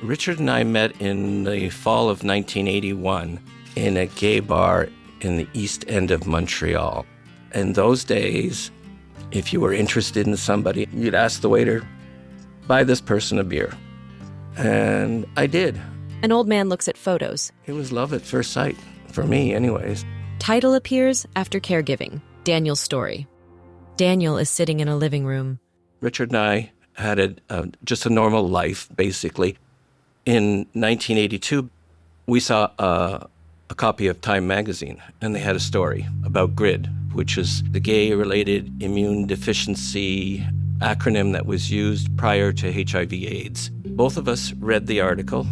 Richard and I met in the fall of 1981 in a gay bar in the East End of Montreal. In those days, if you were interested in somebody, you'd ask the waiter, buy this person a beer. And I did. An old man looks at photos. It was love at first sight, for me anyways. Title appears after Caregiving, Daniel's story. Daniel is sitting in a living room. Richard and I had just a normal life, basically. In 1982, we saw a copy of Time magazine, and they had a story about GRID, which is the gay-related immune deficiency acronym that was used prior to HIV/AIDS. Both of us read the article,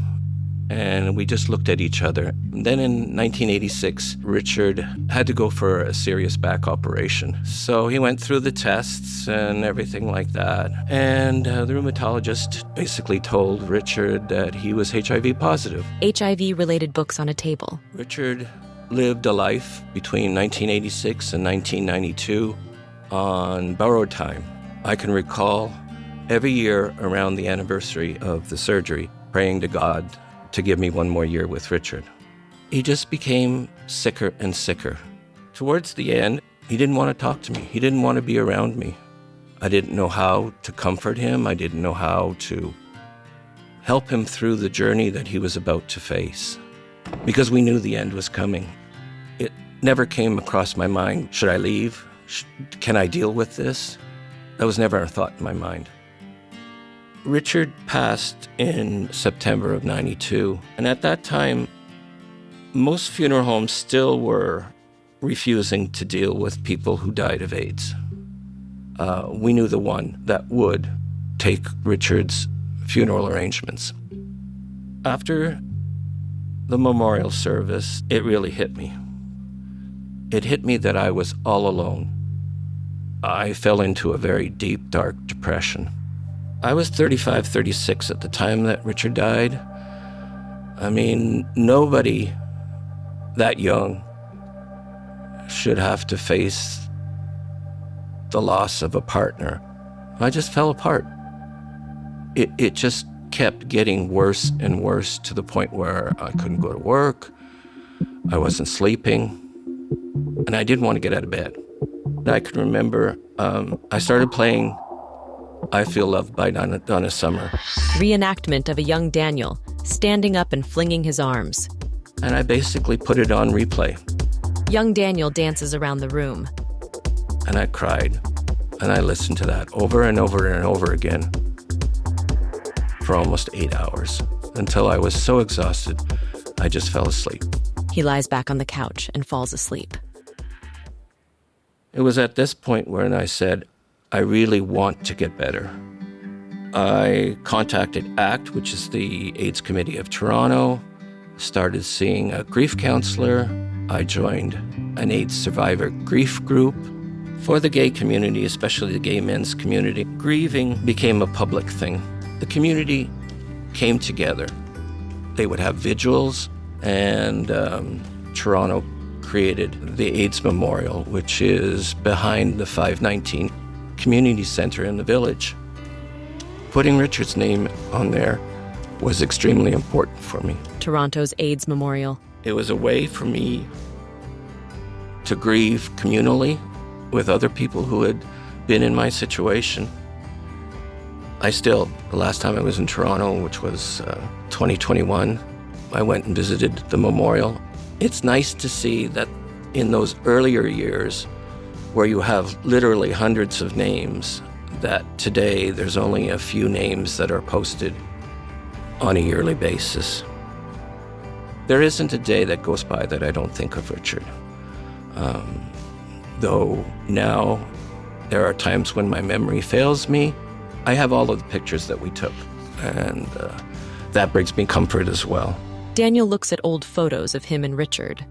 and we just looked at each other. And then in 1986, Richard had to go for a serious back operation. So he went through the tests and everything like that. And the rheumatologist basically told Richard that he was HIV positive. HIV-related books on a table. Richard lived a life between 1986 and 1992 on borrowed time. I can recall every year around the anniversary of the surgery, praying to God to give me one more year with Richard. He just became sicker and sicker. Towards the end, he didn't want to talk to me. He didn't want to be around me. I didn't know how to comfort him. I didn't know how to help him through the journey that he was about to face, because we knew the end was coming. It never came across my mind, should I leave? Can I deal with this? That was never a thought in my mind. Richard passed in September of 92, and at that time, most funeral homes still were refusing to deal with people who died of AIDS. We knew the one that would take Richard's funeral arrangements. After the memorial service, it really hit me. It hit me that I was all alone. I fell into a very deep, dark depression. I was 35, 36 at the time that Richard died. I mean, nobody that young should have to face the loss of a partner. I just fell apart. It just kept getting worse and worse to the point where I couldn't go to work, I wasn't sleeping, and I didn't want to get out of bed. I can remember I started playing I Feel Loved by Donna Summer. Reenactment of a young Daniel, standing up and flinging his arms. And I basically put it on replay. Young Daniel dances around the room. And I cried, and I listened to that over and over and over again for almost 8 hours, until I was so exhausted, I just fell asleep. He lies back on the couch and falls asleep. It was at this point when I said, I really want to get better. I contacted ACT, which is the AIDS Committee of Toronto, started seeing a grief counselor. I joined an AIDS survivor grief group. For the gay community, especially the gay men's community, grieving became a public thing. The community came together. They would have vigils, and Toronto created the AIDS Memorial, which is behind the 519 Community Center in the village. Putting Richard's name on there was extremely important for me. Toronto's AIDS Memorial. It was a way for me to grieve communally with other people who had been in my situation. The last time I was in Toronto, which was 2021, I went and visited the memorial. It's nice to see that in those earlier years, where you have literally hundreds of names, that today there's only a few names that are posted on a yearly basis. There isn't a day that goes by that I don't think of Richard. Though now there are times when my memory fails me, I have all of the pictures that we took, and that brings me comfort as well. Daniel looks at old photos of him and Richard.